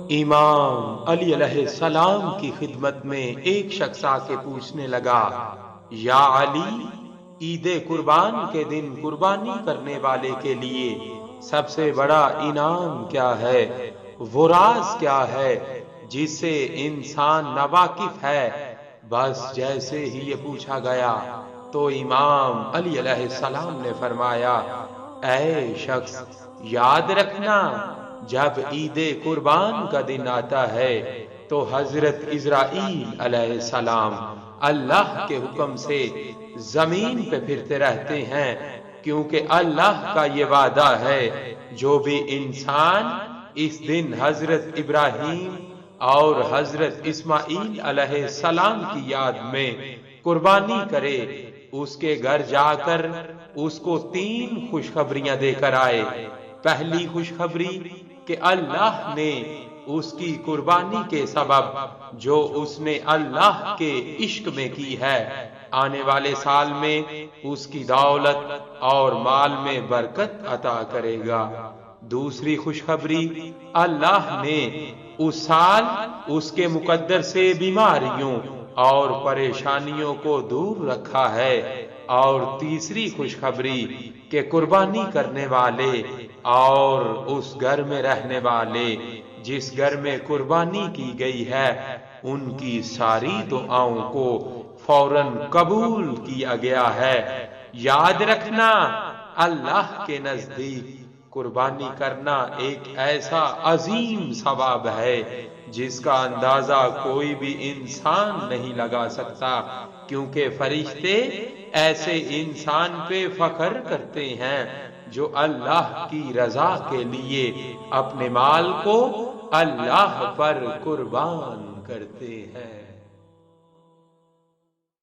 امام علی علیہ السلام کی خدمت میں ایک شخص آ کے پوچھنے لگا، یا علی، عید قربان کے دن قربانی کرنے والے کے لیے سب سے بڑا انعام کیا ہے؟ وہ راز کیا ہے جس سے انسان ناواقف ہے؟ بس جیسے ہی یہ پوچھا گیا تو امام علی علیہ السلام نے فرمایا، اے شخص، یاد رکھنا، جب عید قربان کا دن آتا ہے تو حضرت اسرائیل علیہ السلام اللہ کے حکم سے زمین پہ پھرتے رہتے ہیں، کیونکہ اللہ کا یہ وعدہ ہے، جو بھی انسان اس دن حضرت ابراہیم اور حضرت اسماعیل علیہ السلام کی یاد میں قربانی کرے، اس کے گھر جا کر اس کو 3 خوشخبریاں دے کر آئے۔ پہلی خوشخبری کہ اللہ نے اس کی قربانی کے سبب جو اس نے اللہ کے عشق میں کی ہے، آنے والے سال میں اس کی دولت اور مال میں برکت عطا کرے گا۔ دوسری خوشخبری، اللہ نے اس سال اس کے مقدر سے بیماریوں اور پریشانیوں کو دور رکھا ہے۔ اور تیسری خوشخبری کہ قربانی کرنے والے اور اس گھر میں رہنے والے جس گھر میں قربانی کی گئی ہے، ان کی ساری دعاؤں کو فوراً قبول کیا گیا ہے۔ یاد رکھنا، اللہ کے نزدیک قربانی کرنا ایک ایسا عظیم ثواب ہے جس کا اندازہ کوئی بھی انسان نہیں لگا سکتا، کیونکہ فرشتے ایسے انسان پہ فخر کرتے ہیں جو اللہ کی رضا کے لیے اپنے مال کو اللہ پر قربان کرتے ہیں۔